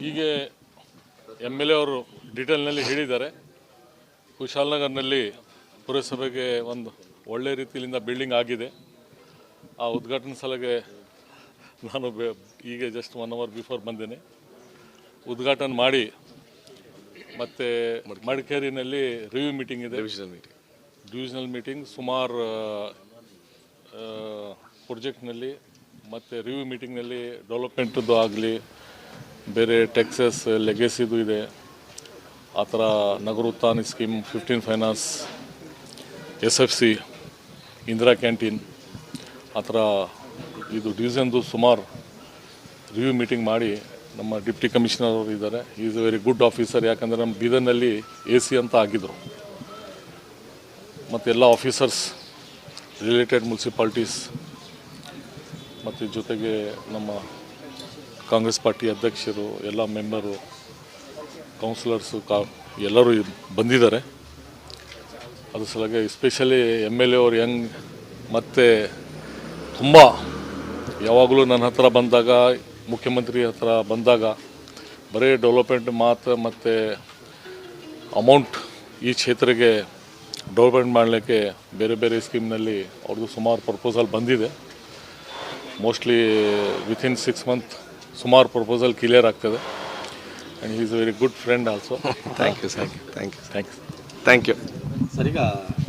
ಹೀಗೆ MLA ಅವರು ಡೀಟೇಲ್ನಲ್ಲಿ ಹೇಳಿದ್ದಾರೆ. ಕುಶಾಲನಗರ್ನಲ್ಲಿ ಪುರಸಭೆಗೆ ಒಂದು ಒಳ್ಳೆ ರೀತಿಯಿಂದ ಬಿಲ್ಡಿಂಗ್ ಆಗಿದೆ. ಆ ಉದ್ಘಾಟನೆ ಸಲಗೆ ನಾನು ಈಗ ಜಸ್ಟ್ 1 hour ಬಿಫೋರ್ ಬಂದೇನೆ. ಉದ್ಘಾಟನೆ ಮಾಡಿ ಮತ್ತು ಮಡಿಕೇರಿನಲ್ಲಿ ರಿವ್ಯೂ ಮೀಟಿಂಗ್ ಇದೆ, ಡಿವಿಷನಲ್ ಮೀಟಿಂಗ್ ಸುಮಾರು ಪ್ರಾಜೆಕ್ಟ್ನಲ್ಲಿ ಮತ್ತು ರಿವ್ಯೂ ಮೀಟಿಂಗ್ನಲ್ಲಿ ಡೆವಲಪ್ಮೆಂಟ್ದು ಆಗಲಿ, ಬೇರೆ ಟ್ಯಾಕ್ಸಸ್ ಲೆಗೆಸಿದು ಇದೆ, ಆ ಥರ Nagara Utthana scheme, 15 finance, SFC, Indira canteen, ಆ ಥರ ಇದು ಡಿವಿಷನ್ದು ಸುಮಾರು ರಿವ್ಯೂ ಮೀಟಿಂಗ್ ಮಾಡಿ ನಮ್ಮ ಡಿಪ್ಟಿ ಕಮಿಷನರ್ ಅವರು ಇದ್ದಾರೆ. Is A very good officer. ಯಾಕಂದರೆ ನಮ್ಮ ಬೀದರ್ನಲ್ಲಿ AC ಅಂತ ಆಗಿದ್ದರು. ಮತ್ತು ಎಲ್ಲ ಆಫೀಸರ್ಸ್, ರಿಲೇಟೆಡ್ ಮುನ್ಸಿಪಾಲ್ಟೀಸ್ ಮತ್ತು ಜೊತೆಗೆ ನಮ್ಮ ಕಾಂಗ್ರೆಸ್ ಪಾರ್ಟಿ ಅಧ್ಯಕ್ಷರು, ಎಲ್ಲ ಮೆಂಬರು, ಕೌನ್ಸಿಲರ್ಸು ಎಲ್ಲರೂ ಬಂದಿದ್ದಾರೆ. ಅದ್ರ ಸಲುವಾಗಿ ಎಸ್ಪೆಷಲಿ MLA ಅವರು ಯಂಗ್ ಮತ್ತು ತುಂಬ ಯಾವಾಗಲೂ ನನ್ನ ಹತ್ರ ಬಂದಾಗ, ಮುಖ್ಯಮಂತ್ರಿ ಹತ್ರ ಬಂದಾಗ ಬರೀ ಡೆವಲಪ್ಮೆಂಟ್ ಮಾತು ಮತ್ತು ಅಮೌಂಟ್ ಈ ಕ್ಷೇತ್ರಕ್ಕೆ ಡೆವಲಪ್ಮೆಂಟ್ ಮಾಡಲಿಕ್ಕೆ ಬೇರೆ ಬೇರೆ ಸ್ಕೀಮ್ನಲ್ಲಿ ಅವ್ರದ್ದು ಸುಮಾರು ಪ್ರಪೋಸಲ್ ಬಂದಿದೆ. ಮೋಸ್ಟ್ಲಿ ವಿತಿನ್ 6 months ಸುಮಾರು ಪ್ರಪೋಸಲ್ ಕ್ಲಿಯರ್ ಆಗ್ತದೆ. And he is very good friend also. Thank you sir. ಈಗ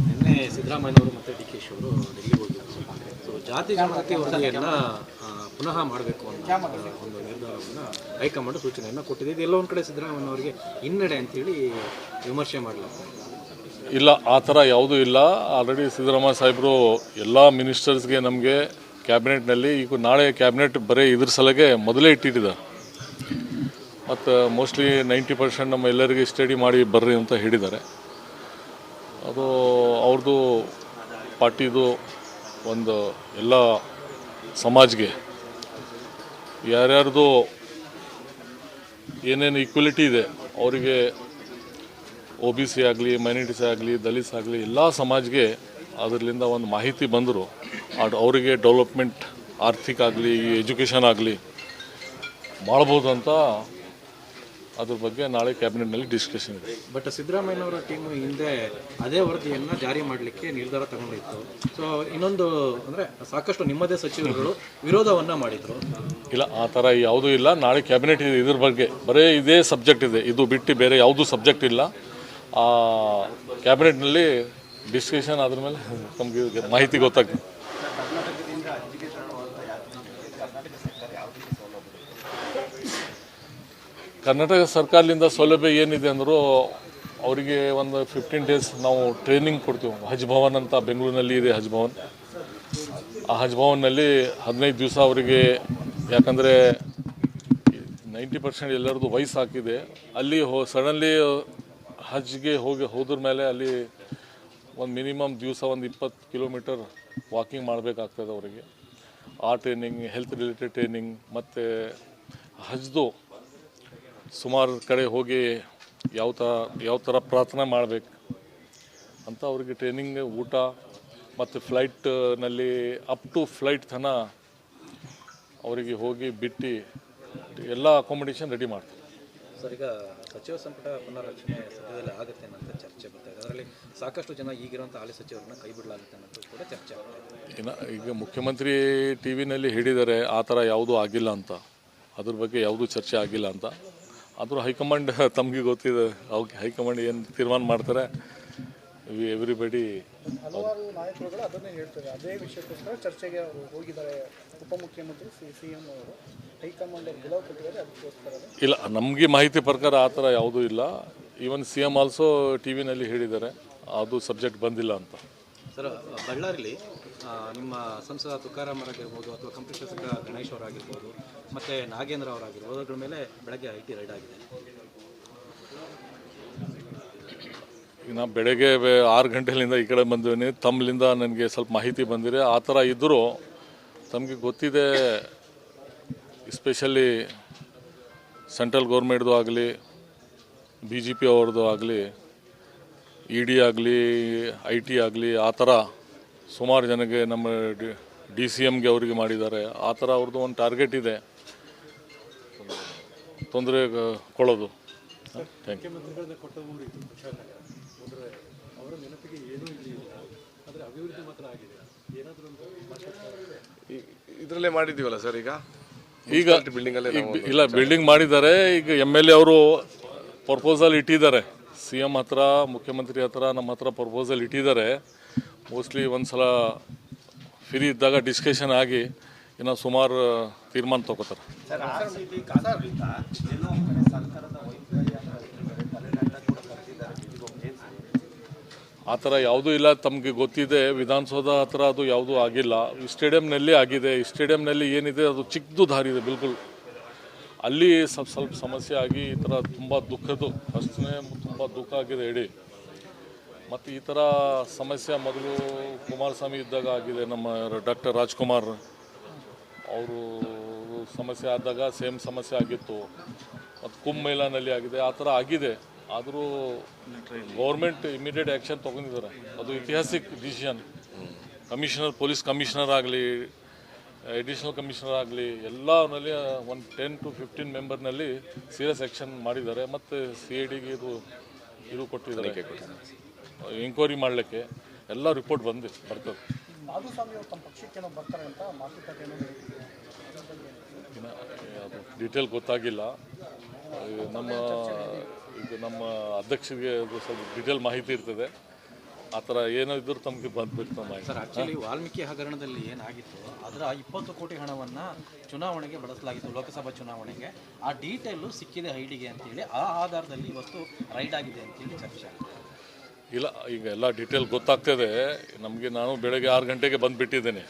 ನಿನ್ನೆ ಸಿದ್ದರಾಮಯ್ಯನವರು ಮತ್ತು DK ಅವರು ಡೆಲ್ಲಿಗೆ ಹೋಗಿದ್ದಾರೆ. ಸೊ ಜಾತಿ ಗಣತಿ ವರದಿಯನ್ನು ಪುನಃ ಮಾಡಬೇಕು ಅನ್ನೋ ಒಂದು ನಿರ್ಧಾರವನ್ನು ಹೈಕಮಾಂಡ್ ಸೂಚನೆಯನ್ನು ಕೊಟ್ಟಿದೆ. ಇದು ಎಲ್ಲ ಒಂದು ಕಡೆ ಸಿದ್ದರಾಮಯ್ಯನವರಿಗೆ ಹಿನ್ನಡೆ ಅಂತೇಳಿ ವಿಮರ್ಶೆ ಮಾಡಲಾಗ್ತದೆ. ಇಲ್ಲ, ಆ ಥರ ಯಾವುದೂ ಇಲ್ಲ. ಆಲ್ರೆಡಿ ಸಿದ್ದರಾಮಯ್ಯ ಸಾಹೇಬರು ಎಲ್ಲ ಮಿನಿಸ್ಟರ್ಸ್ಗೆ ನಮಗೆ ಕ್ಯಾಬಿನೆಟ್ನಲ್ಲಿ ಈಗ ನಾಳೆ ಕ್ಯಾಬಿನೆಟ್ ಬರೀ ಇದ್ರ ಸಲಗೆ ಮೊದಲೇ ಇಟ್ಟಿದ್ದಾರೆ. ಮತ್ತು ಮೋಸ್ಟ್ಲಿ 90% ನಮ್ಮ ಎಲ್ಲರಿಗೆ ಸ್ಟಡಿ ಮಾಡಿ ಬರ್ರಿ ಅಂತ ಹೇಳಿದ್ದಾರೆ. ಅದು ಅವ್ರದ್ದು ಪಾರ್ಟಿದು ಒಂದು ಎಲ್ಲ ಸಮಾಜ್ಗೆ ಯಾರ್ಯಾರ್ದು ಏನೇನು ಈಕ್ವಲಿಟಿ ಇದೆ ಅವರಿಗೆ, OBC ಆಗಲಿ, ಮೈನಾರಿಟೀಸ್ ಆಗಲಿ, ದಲಿತ್ಸ್ ಆಗಲಿ, ಎಲ್ಲ ಸಮಾಜ್ಗೆ ಅದರಿಂದ ಒಂದು ಮಾಹಿತಿ ಬಂದರು ಅವರಿಗೆ ಡೆವಲಪ್ಮೆಂಟ್, ಆರ್ಥಿಕ ಆಗಲಿ, ಎಜುಕೇಷನ್ ಆಗಲಿ ಮಾಡ್ಬೋದು ಅಂತ ಅದ್ರ ಬಗ್ಗೆ ನಾಳೆ ಕ್ಯಾಬಿನೆಟ್ನಲ್ಲಿ ಡಿಸ್ಕಷನ್ ಇದೆ. ಬಟ್ ಸಿದ್ದರಾಮಯ್ಯನವರ ಟೀಮು ಹಿಂದೆ ಅದೇ ವರದಿಯನ್ನು ಜಾರಿ ಮಾಡಲಿಕ್ಕೆ ನಿರ್ಧಾರ ತಗೊಂಡಿತ್ತು. ಸೊ ಇನ್ನೊಂದು ಅಂದರೆ ಸಾಕಷ್ಟು ನಿಮ್ಮದೇ ಸಚಿವರುಗಳು ವಿರೋಧವನ್ನು ಮಾಡಿದರು. ಇಲ್ಲ, ಆ ಥರ ಯಾವುದೂ ಇಲ್ಲ. ನಾಳೆ ಕ್ಯಾಬಿನೆಟ್ ಇದೆ, ಇದ್ರ ಬಗ್ಗೆ ಬರೀ ಇದೇ ಸಬ್ಜೆಕ್ಟ್ ಇದೆ. ಇದು ಬಿಟ್ಟು ಬೇರೆ ಯಾವುದೂ ಸಬ್ಜೆಕ್ಟ್ ಇಲ್ಲ. ಆ ಕ್ಯಾಬಿನೆಟ್ನಲ್ಲಿ ಡಿಸ್ಕಷನ್ ಆದ್ರ ಮೇಲೆ ನಮಗೆ ಮಾಹಿತಿ ಗೊತ್ತಾಗ್ತದೆ. ಕರ್ನಾಟಕ ಸರ್ಕಾರದಿಂದ ಸೌಲಭ್ಯ ಏನಿದೆ ಅಂದರೂ ಅವರಿಗೆ ಒಂದು 15 days ನಾವು ಟ್ರೈನಿಂಗ್ ಕೊಡ್ತೀವಿ. ಹಜ್ ಭವನ್ ಅಂತ ಬೆಂಗಳೂರಿನಲ್ಲಿ ಇದೆ, ಹಜ್ ಭವನ್. ಆ ಹಜ್ ಭವನ್ನಲ್ಲಿ 15 ದಿವಸ ಅವರಿಗೆ, ಯಾಕಂದರೆ 90% ಎಲ್ಲರದ್ದು ವಯಸ್ಸು ಹಾಕಿದೆ. ಅಲ್ಲಿ ಸಡನ್ಲಿ ಹಜ್ಗೆ ಹೋದ್ರ ಮೇಲೆ ಅಲ್ಲಿ ಒಂದು ಮಿನಿಮಮ್ ದಿವಸ ಒಂದು 20 ಕಿಲೋಮೀಟರ್ ವಾಕಿಂಗ್ ಮಾಡಬೇಕಾಗ್ತದೆ ಅವರಿಗೆ. ಆ ಟ್ರೈನಿಂಗ್, ಹೆಲ್ತ್ ರಿಲೇಟೆಡ್ ಟ್ರೈನಿಂಗ್, ಮತ್ತು ಹಜ್ದು ಸುಮಾರು ಕಡೆ ಹೋಗಿ ಯಾವ ಥರ ಪ್ರಾರ್ಥನೆ ಮಾಡಬೇಕು ಅಂತ ಅವ್ರಿಗೆ ಟ್ರೈನಿಂಗ್, ಊಟ ಮತ್ತು ಫ್ಲೈಟ್ನಲ್ಲಿ ಅಪ್ ಟು ಫ್ಲೈಟ್ ತನಕ ಅವರಿಗೆ ಹೋಗಿ ಬಿಟ್ಟು ಎಲ್ಲ ಅಕೊಮಡೇಷನ್ ರೆಡಿ ಮಾಡ್ತಾರೆ. ಸರ್, ಈಗ ಸಚಿವ ಸಂಪುಟ ಪುನರ್ರಚನೆ ಸದ್ಯದಲ್ಲೇ ಆಗುತ್ತೆ ಅನ್ನೋಂಥ ಚರ್ಚೆ ಬರ್ತಾ ಇದೆ. ಅದರಲ್ಲಿ ಸಾಕಷ್ಟು ಜನ ಈಗಿರುವಂಥ ಹಾಲಿ ಸಚಿವರನ್ನ ಕೈ ಬಿಡಲಾಗುತ್ತೆ ಅನ್ನೋದು ಕೂಡ ಚರ್ಚೆ ಆಗ್ತಾ ಇದೆ. ಈಗ ಮುಖ್ಯಮಂತ್ರಿ TV-ನಲ್ಲಿ ಹೇಳಿದ್ದಾರೆ ಆ ಥರ ಯಾವುದೂ ಆಗಿಲ್ಲ ಅಂತ, ಅದ್ರ ಬಗ್ಗೆ ಯಾವುದೂ ಚರ್ಚೆ ಆಗಿಲ್ಲ ಅಂತ. ಆದರೂ ಹೈಕಮಾಂಡ್ ತಮಗೆ ಗೊತ್ತಿದೆ, ಅವ್ರಿಗೆ ಹೈಕಮಾಂಡ್ ಏನು ತೀರ್ಮಾನ ಮಾಡ್ತಾರೆ. ಎವ್ರಿಬಡಿ ಹಲವಾರು ನಾಯಕರುಗಳು ಅದನ್ನೇ ಹೇಳ್ತಾರೆ. ಅದೇ ವಿಷಯಕ್ಕೋಸ್ಕರ ಚರ್ಚೆಗೆ ಹೋಗಿದ್ದಾರೆ ಉಪಮುಖ್ಯಮಂತ್ರಿ CM ಅವರು. ಹೈಕಮಾಂಡ್ ಅವರು ಗೆಲುವು ಕೊಟ್ಟಿದ್ದಾರೆ, ಅದಕ್ಕೋಸ್ಕರ. ಇಲ್ಲ, ನಮಗೆ ಮಾಹಿತಿ ಪ್ರಕಾರ ಆ ಥರ ಯಾವುದೂ ಇಲ್ಲ. ಈವನ್ CM ಆಲ್ಸೋ TV-ನಲ್ಲಿ ಹೇಳಿದ್ದಾರೆ ಅದು ಸಬ್ಜೆಕ್ಟ್ ಬಂದಿಲ್ಲ ಅಂತ. ಸರ್, ಬಳ್ಳಾರಿಲಿ ನಿಮ್ಮ ಸಂಸದ ತುಕಾರಾಮ್ ಅವರಾಗಿರ್ಬೋದು ಅಥವಾ ಕಂಪ್ಲಿ ಶಾಸಕ ಗಣೇಶ್ ಅವರಾಗಿರ್ಬೋದು ಮತ್ತು ನಾಗೇಂದ್ರ ಅವರಾಗಿರ್ಬೋದು, ಅದ್ರ ಮೇಲೆ ಬೆಳಗ್ಗೆ IT ರೈಡ್ ಆಗಿದೆ. ಈಗ ನಾ ಬೆಳಗ್ಗೆ 6 ಗಂಟೆಲಿಂದ ಈ ಕಡೆ ಬಂದಿದ್ದೀನಿ. ತಮ್ಮಲಿಂದ ನನಗೆ ಸ್ವಲ್ಪ ಮಾಹಿತಿ ಬಂದಿದೆ. ಆ ಥರ ಇದ್ದರೂ ತಮಗೆ ಗೊತ್ತಿದೆ, ಎಸ್ಪೆಷಲಿ ಸೆಂಟ್ರಲ್ ಗೌರ್ಮೆಂಟ್ದು ಆಗಲಿ, BJP ಅವ್ರದ್ದು ಆಗಲಿ, ED ಆಗಲಿ, IT ಆಗಲಿ, ಆ ಥರ ಸುಮಾರು ಜನಕ್ಕೆ ನಮ್ಮ DCMಗೆ ಅವರಿಗೆ ಮಾಡಿದ್ದಾರೆ. ಆ ಥರ ಅವ್ರದ್ದು ಒಂದು ಟಾರ್ಗೆಟ್ ಇದೆ. ತೊಂದರೆ ಕೊಡೋದು. Thank you. ಇದರಲ್ಲೇ ಮಾಡಿದ್ದೀವಲ್ಲ ಸರ್ ಈಗ ಬಿಲ್ಡಿಂಗ್ ಅಲ್ಲೇ ಇಲ್ಲ, ಬಿಲ್ಡಿಂಗ್ ಮಾಡಿದ್ದಾರೆ. ಈಗ MLA ಅವರು ಪ್ರಪೋಸಲ್ ಇಟ್ಟಿದ್ದಾರೆ, CM ಹತ್ರ, ಮುಖ್ಯಮಂತ್ರಿ ಹತ್ರ, ನಮ್ಮ ಹತ್ರ ಪ್ರಪೋಸಲ್ ಇಟ್ಟಿದ್ದಾರೆ. ಮೋಸ್ಟ್ಲಿ ಒಂದ್ಸಲ ಫ್ರೀ ಇದ್ದಾಗ ಡಿಸ್ಕಷನ್ ಆಗಿ ಇನ್ನು ಸುಮಾರು ತೀರ್ಮಾನ ತಗೋತಾರೆ. ಆ ಥರ ಯಾವುದೂ ಇಲ್ಲ. ತಮಗೆ ಗೊತ್ತಿದೆ, ವಿಧಾನಸೌಧ ಹತ್ರ ಅದು ಯಾವುದೂ ಆಗಿಲ್ಲ. ಈ ಸ್ಟೇಡಿಯಂನಲ್ಲಿ ಆಗಿದೆ. ಈ ಸ್ಟೇಡಿಯಂನಲ್ಲಿ ಏನಿದೆ ಅದು ಚಿಕ್ಕದು ದಾರಿ ಇದೆ ಬಿಲ್ಕುಲ್. ಅಲ್ಲಿ ಸ್ವಲ್ಪ ಸಮಸ್ಯೆ ಆಗಿ ಈ ಥರ ತುಂಬ ದುಃಖದ್ದು, ಅಷ್ಟೇ ತುಂಬ ದುಃಖ ಆಗಿದೆ ಇಡೀ. ಮತ್ತು ಈ ಥರ ಸಮಸ್ಯೆ ಮೊದಲು ಕುಮಾರಸ್ವಾಮಿ ಇದ್ದಾಗ ಆಗಿದೆ. ನಮ್ಮ ಡಾಕ್ಟರ್ ರಾಜ್ಕುಮಾರ್ ಅವರು ಸಮಸ್ಯೆ ಆದಾಗ ಸೇಮ್ ಸಮಸ್ಯೆ ಆಗಿತ್ತು. ಮತ್ತು ಕುಂಭಮೇಳನಲ್ಲಿ ಆಗಿದೆ, ಆ ಥರ ಆಗಿದೆ. ಆದರೂ ಗೌರ್ಮೆಂಟ್ ಇಮಿಡಿಯೇಟ್ ಆ್ಯಕ್ಷನ್ ತೊಗೊಂಡಿದ್ದಾರೆ. ಅದು ಐತಿಹಾಸಿಕ್ ಡಿಸಿಷನ್. ಕಮಿಷನರ್, ಪೊಲೀಸ್ ಕಮಿಷನರ್ ಆಗಲಿ, ಎಡಿಷನಲ್ ಕಮಿಷನರ್ ಆಗಲಿ, ಎಲ್ಲನಲ್ಲಿ ಒಂದು 10 to 15 ಮೆಂಬರ್ನಲ್ಲಿ ಸೀರಿಯಸ್ ಆ್ಯಕ್ಷನ್ ಮಾಡಿದ್ದಾರೆ. ಮತ್ತು CIDಗೆ ಇದು ಕೊಟ್ಟಿದ್ದಾರೆ, ಎಂಕ್ವೈರಿ ಮಾಡಲಿಕ್ಕೆ. ಎಲ್ಲ ರಿಪೋರ್ಟ್ ಬರ್ತದೆ. ಮಾಧುಸ್ವಾಮಿ ಅವರು ತಮ್ಮ ಪಕ್ಷಕ್ಕೆ ಬರ್ತಾರೆ ಅಂತ ಮಾತುಕತೆ ಅದು ಡೀಟೇಲ್ ಗೊತ್ತಾಗಿಲ್ಲ. ನಮ್ಮ ಅಧ್ಯಕ್ಷರಿಗೆ ಅದು ಸ್ವಲ್ಪ ಡೀಟೇಲ್ ಮಾಹಿತಿ ಇರ್ತದೆ. ಆ ಥರ ಏನೋ ಇದ್ರೂ ತಮಗೆ ಬಂದ್ಬಿಟ್ಟು ಸರ್, ಆ್ಯಕ್ಚುಲಿ ವಾಲ್ಮೀಕಿ ಹಗರಣದಲ್ಲಿ ಏನಾಗಿತ್ತು, ಅದರ 20 ಕೋಟಿ ಹಣವನ್ನು ಚುನಾವಣೆಗೆ ಬಳಸಲಾಗಿತ್ತು, ಲೋಕಸಭಾ ಚುನಾವಣೆಗೆ. ಆ ಡೀಟೇಲು ಸಿಕ್ಕಿದೆ ಐಡಿಗೆ ಅಂತೇಳಿ, ಆ ಆಧಾರದಲ್ಲಿ ಇವತ್ತು ರೈಡ್ ಆಗಿದೆ ಅಂತೇಳಿ ಚರ್ಚೆ. ಇಲ್ಲ, ಈಗ ಎಲ್ಲ ಡೀಟೇಲ್ ಗೊತ್ತಾಗ್ತದೆ ನಮಗೆ. ನಾನು ಬೆಳಗ್ಗೆ 6 ಗಂಟೆಗೆ ಬಂದುಬಿಟ್ಟಿದ್ದೇನೆ.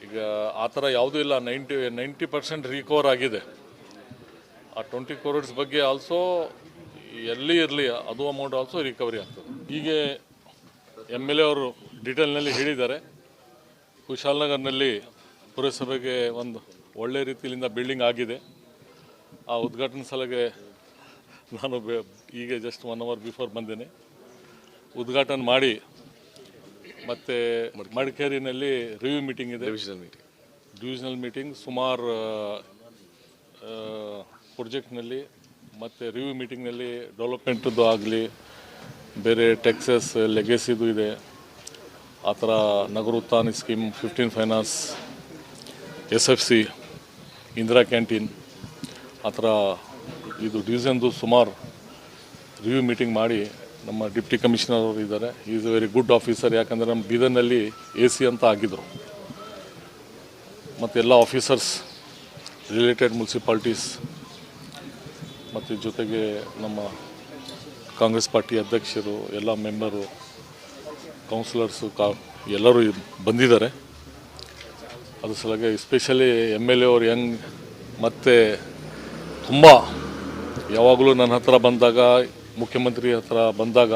ಈಗ ಆ ಥರ ಯಾವುದೂ ಇಲ್ಲ. 90% ರಿಕವರ್ ಆಗಿದೆ. ಆ 20 crores ಬಗ್ಗೆ ಆಲ್ಸೋ ಎಲ್ಲಿ ಇರಲಿ ಅದು ಅಮೌಂಟ್ ಆಲ್ಸೋ ರಿಕವರಿ ಆಗ್ತದೆ. ಹೀಗೆ MLA ಅವರು ಡೀಟೇಲ್ನಲ್ಲಿ ಹೇಳಿದ್ದಾರೆ. ಕುಶಾಲನಗರ್ನಲ್ಲಿ ಪುರಸಭೆಗೆ ಒಂದು ಒಳ್ಳೆ ರೀತಿಯಿಂದ ಬಿಲ್ಡಿಂಗ್ ಆಗಿದೆ. ಆ ಉದ್ಘಾಟನೆ ಸಲಗೆ ನಾನು ಈಗ ಜಸ್ಟ್ 1 hour ಬಿಫೋರ್ ಬಂದೇನೆ. ಉದ್ಘಾಟನೆ ಮಾಡಿ ಮತ್ತು ಮಡಿಕೇರಿನಲ್ಲಿ ರಿವ್ಯೂ ಮೀಟಿಂಗ್ ಇದೆ, ಡಿವಿಷನಲ್ ಮೀಟಿಂಗ್. ಸುಮಾರು ಪ್ರೊಜೆಕ್ಟ್ನಲ್ಲಿ ಮತ್ತು ರಿವ್ಯೂ ಮೀಟಿಂಗ್ನಲ್ಲಿ ಡೆವಲಪ್ಮೆಂಟದ್ದು ಆಗಲಿ, ಬೇರೆ ಟ್ಯಾಕ್ಸಸ್ ಲೆಗಸಿದು ಇದೆ. ಆ ಥರ Nagara Utthana scheme, 15 finance, SFC, Indira canteen, ಆ ಥರ ಇದು ಡಿವಿಷನ್ದು ಸುಮಾರು ರಿವ್ಯೂ ಮೀಟಿಂಗ್ ಮಾಡಿ ನಮ್ಮ ಡಿಪ್ಟಿ ಕಮಿಷನರ್ ಅವರು ಇದ್ದಾರೆ. Is A very good officer. ಯಾಕಂದರೆ ನಮ್ಮ ಬೀದರ್ನಲ್ಲಿ AC ಅಂತ ಆಗಿದ್ದರು. ಮತ್ತು ಎಲ್ಲ ಆಫೀಸರ್ಸ್, ರಿಲೇಟೆಡ್ ಮುನ್ಸಿಪಾಲ್ಟೀಸ್, ಮತ್ತು ಜೊತೆಗೆ ನಮ್ಮ ಕಾಂಗ್ರೆಸ್ ಪಾರ್ಟಿ ಅಧ್ಯಕ್ಷರು, ಎಲ್ಲ ಮೆಂಬರು, ಕೌನ್ಸಿಲರ್ಸು ಎಲ್ಲರೂ ಬಂದಿದ್ದಾರೆ. ಅದ್ರ ಸಲುವಾಗಿ ಎಸ್ಪೆಷಲಿ MLA ಅವರು ಯಂಗ್ ಮತ್ತು ತುಂಬ ಯಾವಾಗಲೂ ನನ್ನ ಹತ್ರ ಬಂದಾಗ, ಮುಖ್ಯಮಂತ್ರಿ ಹತ್ರ ಬಂದಾಗ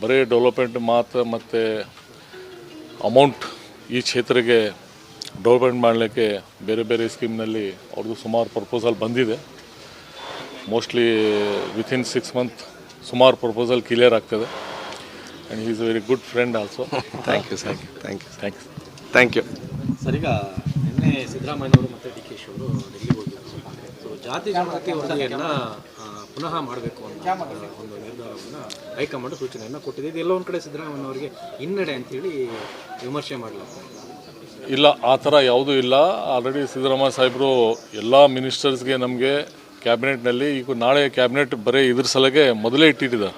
ಬರೀ ಡೆವಲಪ್ಮೆಂಟ್ ಮಾತು ಮತ್ತು ಅಮೌಂಟ್ ಈ ಕ್ಷೇತ್ರಕ್ಕೆ ಡೆವಲಪ್ಮೆಂಟ್ ಮಾಡಲಿಕ್ಕೆ ಬೇರೆ ಬೇರೆ ಸ್ಕೀಮ್ನಲ್ಲಿ ಅವ್ರದ್ದು ಸುಮಾರು ಪ್ರಪೋಸಲ್ ಬಂದಿದೆ. ಮೋಸ್ಟ್ಲಿ ವಿತಿನ್ 6 months ಸುಮಾರು ಪ್ರಪೋಸಲ್ ಕ್ಲಿಯರ್ ಆಗ್ತದೆ. And he is very good friend also. Thank you. Sir, ಈಗ ನಿನ್ನೆ ಸಿದ್ದರಾಮಯ್ಯನವರು ಮತ್ತು DK ಅವರು ಡೆಲ್ಲಿಗೆ ಹೋಗಿದ್ರು. ಸೊ ಜಾತಿ ಗಣತಿ ವರದಿಯನ್ನು ಪುನಃ ಮಾಡಬೇಕು ಅನ್ನೋ ಒಂದು ನಿರ್ಧಾರವನ್ನು ಹೈಕಮಾಂಡ್ ಸೂಚನೆಯನ್ನು ಕೊಟ್ಟಿದೆ. ಇದು ಎಲ್ಲ ಒಂದು ಕಡೆ ಸಿದ್ದರಾಮಯ್ಯನವರಿಗೆ ಹಿನ್ನಡೆ ಅಂತೇಳಿ ವಿಮರ್ಶೆ ಮಾಡಲಾಗ್ತದೆ. ಇಲ್ಲ, ಆ ಥರ ಯಾವುದೂ ಇಲ್ಲ. ಆಲ್ರೆಡಿ ಸಿದ್ದರಾಮಯ್ಯ ಸಾಹೇಬರು ಎಲ್ಲ ಮಿನಿಸ್ಟರ್ಸ್ಗೆ ನಮಗೆ ಕ್ಯಾಬಿನೆಟ್ನಲ್ಲಿ ಈಗ ನಾಳೆ ಕ್ಯಾಬಿನೆಟ್ ಬರೀ ಇದ್ರ ಸಲಗೆ ಮೊದಲೇ ಇಟ್ಟಿದ್ದಾರೆ.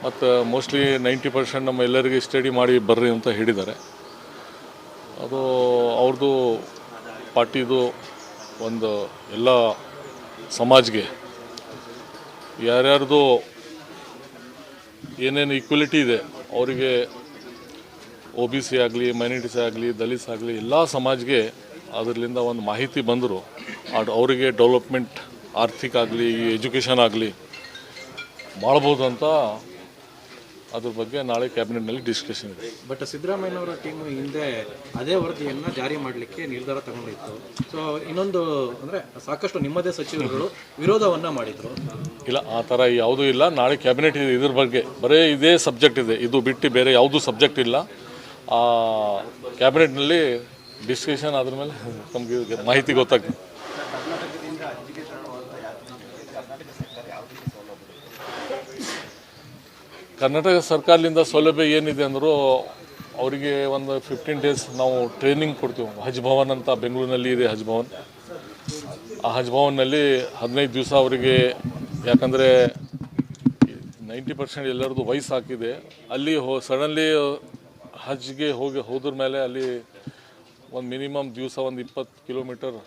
ಮತ್ತು ಮೋಸ್ಟ್ಲಿ 90% ನಮ್ಮ ಎಲ್ಲರಿಗೆ ಸ್ಟಡಿ ಮಾಡಿ ಬರ್ರಿ ಅಂತ ಹೇಳಿದ್ದಾರೆ. ಅದು ಅವ್ರದ್ದು ಪಾರ್ಟಿದು ಒಂದು ಎಲ್ಲ ಸಮಾಜ್ಗೆ ಯಾರ್ಯಾರ್ದು ಏನೇನು ಈಕ್ವಲಿಟಿ ಇದೆ ಅವರಿಗೆ, OBC ಆಗಲಿ, ಮೈನಾರಿಟೀಸ್ ಆಗಲಿ, ದಲಿತ್ಸ್ ಆಗಲಿ, ಎಲ್ಲ ಸಮಾಜ್ಗೆ ಅದರಿಂದ ಒಂದು ಮಾಹಿತಿ ಬಂದರು ಅವರಿಗೆ ಡೆವಲಪ್ಮೆಂಟ್, ಆರ್ಥಿಕ ಆಗಲಿ, ಎಜುಕೇಷನ್ ಆಗಲಿ ಮಾಡ್ಬೋದು ಅಂತ ಅದ್ರ ಬಗ್ಗೆ ನಾಳೆ ಕ್ಯಾಬಿನೆಟ್ನಲ್ಲಿ ಡಿಸ್ಕಷನ್ ಇದೆ. ಬಟ್ ಸಿದ್ದರಾಮಯ್ಯನವರ ಟೀಮು ಹಿಂದೆ ಅದೇ ವರದಿಯನ್ನು ಜಾರಿ ಮಾಡಲಿಕ್ಕೆ ನಿರ್ಧಾರ ತಗೊಂಡಿತ್ತು. ಸೊ ಇನ್ನೊಂದು ಅಂದರೆ ಸಾಕಷ್ಟು ನಿಮ್ಮದೇ ಸಚಿವರುಗಳು ವಿರೋಧವನ್ನು ಮಾಡಿದರು. ಇಲ್ಲ, ಆ ಥರ ಯಾವುದೂ ಇಲ್ಲ. ನಾಳೆ ಕ್ಯಾಬಿನೆಟ್ ಇದೆ ಇದ್ರ ಬಗ್ಗೆ. ಬರೀ ಇದೇ ಸಬ್ಜೆಕ್ಟ್ ಇದೆ, ಇದು ಬಿಟ್ಟು ಬೇರೆ ಯಾವುದೂ ಸಬ್ಜೆಕ್ಟ್ ಇಲ್ಲ. ಆ ಕ್ಯಾಬಿನೆಟ್ನಲ್ಲಿ ಡಿಸ್ಕಷನ್ ಆದ್ರ ಮೇಲೆ ನಮಗೆ ಮಾಹಿತಿ ಗೊತ್ತಾಗ್ತದೆ. ಕರ್ನಾಟಕ ಸರ್ಕಾರದಿಂದ ಸೌಲಭ್ಯ ಏನಿದೆ ಅಂದರೂ ಅವರಿಗೆ ಒಂದು 15 ಡೇಸ್ ನಾವು ಟ್ರೈನಿಂಗ್ ಕೊಡ್ತೀವಿ. ಹಜ್ ಭವನ್ ಅಂತ ಬೆಂಗಳೂರಿನಲ್ಲಿ ಇದೆ ಹಜ್ ಭವನ್. ಆ ಹಜ್ ಭವನ್ನಲ್ಲಿ 15 ದಿವಸ ಅವರಿಗೆ, ಯಾಕಂದರೆ 90% ಎಲ್ಲರದ್ದು ವಯಸ್ಸು ಹಾಕಿದೆ. ಅಲ್ಲಿ ಸಡನ್ಲಿ ಹಜ್ಗೆ ಹೋದ್ರ ಮೇಲೆ ಅಲ್ಲಿ ಒಂದು ಮಿನಿಮಮ್ ದಿವಸ ಒಂದು 20 ಕಿಲೋಮೀಟರ್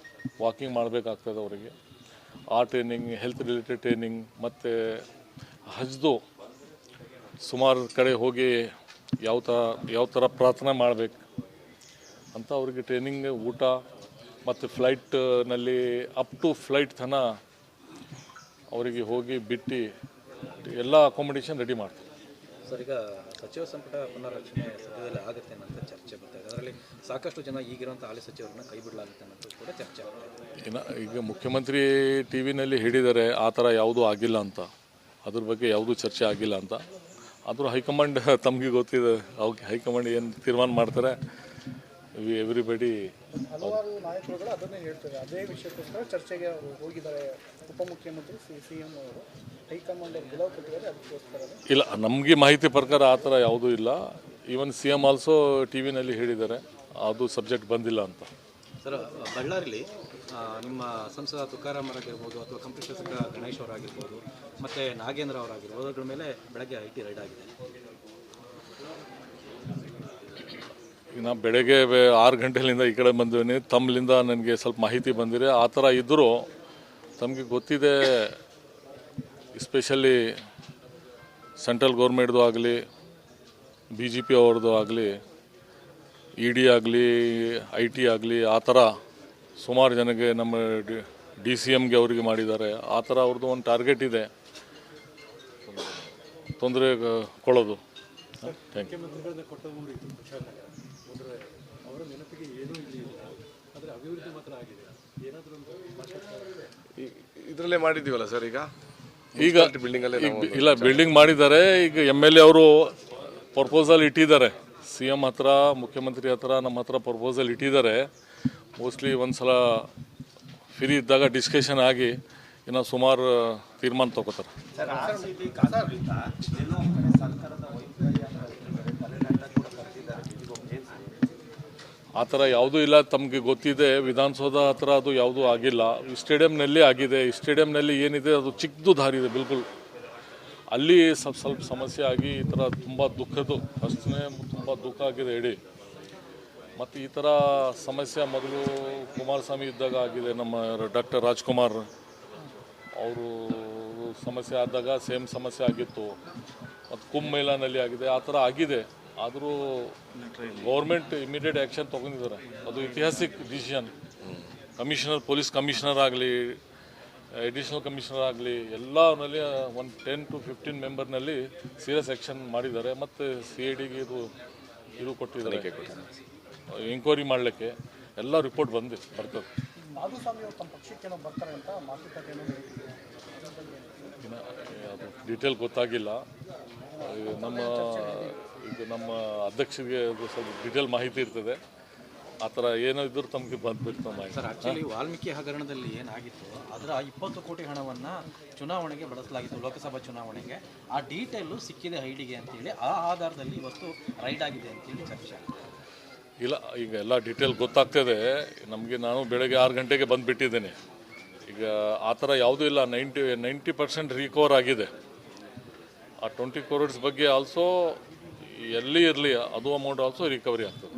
ವಾಕಿಂಗ್ ಮಾಡಬೇಕಾಗ್ತದೆ ಅವರಿಗೆ. ಆ ಟ್ರೈನಿಂಗ್, ಹೆಲ್ತ್ ರಿಲೇಟೆಡ್ ಟ್ರೈನಿಂಗ್, ಮತ್ತು ಹಜ್ದು ಸುಮಾರು ಕಡೆ ಹೋಗಿ ಯಾವ ಥರ ಪ್ರಾರ್ಥನೆ ಮಾಡಬೇಕು ಅಂತ ಅವರಿಗೆ ಟ್ರೈನಿಂಗ್, ಊಟ ಮತ್ತು ಫ್ಲೈಟ್ನಲ್ಲಿ ಅಪ್ ಟು ಫ್ಲೈಟ್ ತನ ಅವರಿಗೆ ಹೋಗಿ ಬಿಟ್ಟು ಎಲ್ಲ ಅಕೊಮಡೇಷನ್ ರೆಡಿ ಮಾಡ್ತಾರೆ. ಸರ್, ಈಗ ಸಚಿವ ಸಂಪುಟ ಪುನರ್ರಚನೆ ಸದ್ಯದಲ್ಲೇ ಆಗುತ್ತೆ ಅನ್ನೋಂಥ ಚರ್ಚೆ ಬರ್ತಾ ಇದೆ. ಅದರಲ್ಲಿ ಸಾಕಷ್ಟು ಜನ ಈಗಿರುವಂಥ ಹಾಲಿ ಸಚಿವರನ್ನ ಕೈ ಬಿಡಲಾಗುತ್ತೆ ಅನ್ನೋದು ಕೂಡ ಚರ್ಚೆ ಆಗ್ತಾ ಇದೆ. ಇನ್ನು ಈಗ ಮುಖ್ಯಮಂತ್ರಿ ಟಿ ವಿನಲ್ಲಿ ಹೇಳಿದ್ದಾರೆ ಆ ಥರ ಯಾವುದೂ ಆಗಿಲ್ಲ ಅಂತ, ಅದ್ರ ಬಗ್ಗೆ ಯಾವುದೂ ಚರ್ಚೆ ಆಗಿಲ್ಲ ಅಂತ. ಆದರೂ ಹೈಕಮಾಂಡ್ ತಮಗೆ ಗೊತ್ತಿದೆ, ಹೈಕಮಾಂಡ್ ಏನು ತೀರ್ಮಾನ ಮಾಡ್ತಾರೆ ಎವ್ರಿಬಡಿ. ಹಲವಾರು ನಾಯಕರುಗಳು ಅದನ್ನೇ ಹೇಳ್ತಾರೆ. ಅದೇ ವಿಷಯಕ್ಕೋಸ್ಕರ ಚರ್ಚೆಗೆ ಅವರು ಹೋಗಿದ್ದಾರೆ. ಉಪಮುಖ್ಯಮಂತ್ರಿ CM ಅವರು ಹೈಕಮಾಂಡ್ ಅವರು ಗೆಲುವು ಕೊಟ್ಟಿದ್ದಾರೆ, ಅದಕ್ಕೋಸ್ಕರ. ಇಲ್ಲ, ನಮಗೆ ಮಾಹಿತಿ ಪ್ರಕಾರ ಆ ಥರ ಯಾವುದೂ ಇಲ್ಲ. ಈವನ್ CM ಆಲ್ಸೋ ಟಿ ವಿನಲ್ಲಿ ಹೇಳಿದ್ದಾರೆ ಅದು ಸಬ್ಜೆಕ್ಟ್ ಬಂದಿಲ್ಲ ಅಂತ. ಸರ್, ಬಳ್ಳಾರಿಲಿ ನಿಮ್ಮ ಸಂಸದ ತುಕಾರಾಮ್ ಅವರಾಗಿರ್ಬೋದು ಅಥವಾ ಕಂಪ್ಯೂಟರ್ ಶಾಸಕ ಗಣೇಶ್ ಅವರಾಗಿರ್ಬೋದು ಮತ್ತು ನಾಗೇಂದ್ರ ಅವರಾಗಿರ್ಬೋದು, ಅದ್ರ ಮೇಲೆ ಬೆಳಗ್ಗೆ IT ರೈಡ್ ಆಗಿದೆ. ಈಗ ನಾ ಬೆಳಗ್ಗೆ 6 ಗಂಟೆಲಿಂದ ಈ ಕಡೆ ಬಂದಿದ್ದೀನಿ. ತಮ್ಮಲಿಂದ ನನಗೆ ಸ್ವಲ್ಪ ಮಾಹಿತಿ ಬಂದಿದೆ. ಆ ಥರ ಇದ್ದರೂ ತಮಗೆ ಗೊತ್ತಿದೆ, ಎಸ್ಪೆಷಲಿ ಸೆಂಟ್ರಲ್ ಗೌರ್ಮೆಂಟ್ದು ಆಗಲಿ, BJP ಅವ್ರದ್ದು ಆಗಲಿ, ED ಆಗಲಿ, IT ಆಗಲಿ, ಆ ಥರ ಸುಮಾರು ಜನಕ್ಕೆ ನಮ್ಮ DCMಗೆ ಅವರಿಗೆ ಮಾಡಿದ್ದಾರೆ. ಆ ಥರ ಅವ್ರದ್ದು ಒಂದು ಟಾರ್ಗೆಟ್ ಇದೆ, ತೊಂದರೆ ಕೊಡೋದು. Thank you. ಇದರಲ್ಲೇ ಮಾಡಿದ್ದೀವಲ್ಲ ಸರ್ ಈಗ ಬಿಲ್ಡಿಂಗ್ ಅಲ್ಲೇ ಇಲ್ಲ, ಬಿಲ್ಡಿಂಗ್ ಮಾಡಿದ್ದಾರೆ. ಈಗ MLA ಅವರು ಪ್ರಪೋಸಲ್ ಇಟ್ಟಿದ್ದಾರೆ, CM ಹತ್ರ, ಮುಖ್ಯಮಂತ್ರಿ ಹತ್ರ, ನಮ್ಮ ಹತ್ರ ಪ್ರಪೋಸಲ್ ಇಟ್ಟಿದ್ದಾರೆ. ಮೋಸ್ಟ್ಲಿ ಒಂದು ಸಲ ಫ್ರೀ ಇದ್ದಾಗ ಡಿಸ್ಕಷನ್ ಆಗಿ ಇನ್ನು ಸುಮಾರು ತೀರ್ಮಾನ ತಗೋತಾರೆ. ಆ ಥರ ಯಾವುದೂ ಇಲ್ಲ. ತಮಗೆ ಗೊತ್ತಿದೆ, ವಿಧಾನಸೌಧ ಹತ್ರ ಅದು ಯಾವುದೂ ಆಗಿಲ್ಲ. ಸ್ಟೇಡಿಯಂನಲ್ಲಿ ಆಗಿದೆ. ಸ್ಟೇಡಿಯಂನಲ್ಲಿ ಏನಿದೆ ಅದು ಚಿಕ್ಕದು ದಾರಿ ಇದೆ ಬಿಲ್ಕುಲ್. ಅಲ್ಲಿ ಸ್ವಲ್ಪ ಸಮಸ್ಯೆ ಆಗಿ ಈ ಥರ ತುಂಬ ದುಃಖದ್ದು, ಅಷ್ಟೇ ತುಂಬ ದುಃಖ ಆಗಿದೆ ಇಡೀ. ಮತ್ತು ಈ ಥರ ಸಮಸ್ಯೆ ಮೊದಲು ಕುಮಾರಸ್ವಾಮಿ ಇದ್ದಾಗ ಆಗಿದೆ. ನಮ್ಮ ಡಾಕ್ಟರ್ ರಾಜ್ಕುಮಾರ್ ಅವರು ಸಮಸ್ಯೆ ಆದಾಗ ಸೇಮ್ ಸಮಸ್ಯೆ ಆಗಿತ್ತು. ಮತ್ತು ಕುಂಭಮೇಳನಲ್ಲಿ ಆಗಿದೆ. ಆ ಥರ ಆಗಿದೆ. ಆದರೂ ಗೌರ್ಮೆಂಟ್ ಇಮಿಡಿಯೇಟ್ ಆ್ಯಕ್ಷನ್ ತೊಗೊಂಡಿದ್ದಾರೆ. ಅದು ಐತಿಹಾಸಿಕ್ ಡಿಸಿಷನ್. ಕಮಿಷನರ್, ಪೊಲೀಸ್ ಕಮಿಷನರ್ ಆಗಲಿ, ಅಡಿಷನಲ್ ಕಮಿಷನರ್ ಆಗಲಿ, ಎಲ್ಲನಲ್ಲಿ ಒಂದು 10 to 15 ಮೆಂಬರ್ನಲ್ಲಿ ಸೀರಿಯಸ್ ಆ್ಯಕ್ಷನ್ ಮಾಡಿದ್ದಾರೆ. ಮತ್ತು CIDಗೆ ಇದು ಕೊಟ್ಟಿದ್ದಾರೆ, ಎಂಕ್ವೈರಿ ಮಾಡಲಿಕ್ಕೆ. ಎಲ್ಲ ರಿಪೋರ್ಟ್ ಬರ್ತದೆ. ಮಾಧುಸ್ವಾಮಿ ಅವರು ತಮ್ಮ ಪಕ್ಷಕ್ಕೆ ಬರ್ತಾರೆ ಅಂತ ಮಾತುಕತೆ ಅದು ಡೀಟೇಲ್ ಗೊತ್ತಾಗಿಲ್ಲ. ನಮ್ಮ ಅಧ್ಯಕ್ಷರಿಗೆ ಅದು ಸ್ವಲ್ಪ ಡೀಟೇಲ್ ಮಾಹಿತಿ ಇರ್ತದೆ. ಆ ಥರ ಏನೋ ಇದ್ರೂ ತಮಗೆ ಬಂದ್ಬೇಕು ನಮ್ಮ. ಸರ್, ಆ್ಯಕ್ಚುಲಿ ವಾಲ್ಮೀಕಿ ಹಗರಣದಲ್ಲಿ ಏನಾಗಿತ್ತು, ಅದರ 20 ಕೋಟಿ ಹಣವನ್ನು ಚುನಾವಣೆಗೆ ಬಳಸಲಾಗಿತ್ತು, ಲೋಕಸಭಾ ಚುನಾವಣೆಗೆ. ಆ ಡೀಟೇಲು ಸಿಕ್ಕಿದೆ IDಗೆ ಅಂತೇಳಿ, ಆ ಆಧಾರದಲ್ಲಿ ಇವತ್ತು ರೈಡ್ ಆಗಿದೆ ಅಂತೇಳಿ ಚರ್ಚೆ. ಇಲ್ಲ, ಈಗ ಎಲ್ಲ ಡೀಟೇಲ್ ಗೊತ್ತಾಗ್ತದೆ ನಮಗೆ. ನಾನು ಬೆಳಗ್ಗೆ 6 ಗಂಟೆಗೆ ಬಂದುಬಿಟ್ಟಿದ್ದೇನೆ. ಈಗ ಆ ಥರ ಯಾವುದೂ ಇಲ್ಲ. 90% ರಿಕವರ್ ಆಗಿದೆ. ಆ 20 crores ಬಗ್ಗೆ ಆಲ್ಸೋ ಎಲ್ಲಿ ಇರಲಿ ಅದು ಅಮೌಂಟ್ ಆಲ್ಸೋ ರಿಕವರಿ ಆಗ್ತದೆ.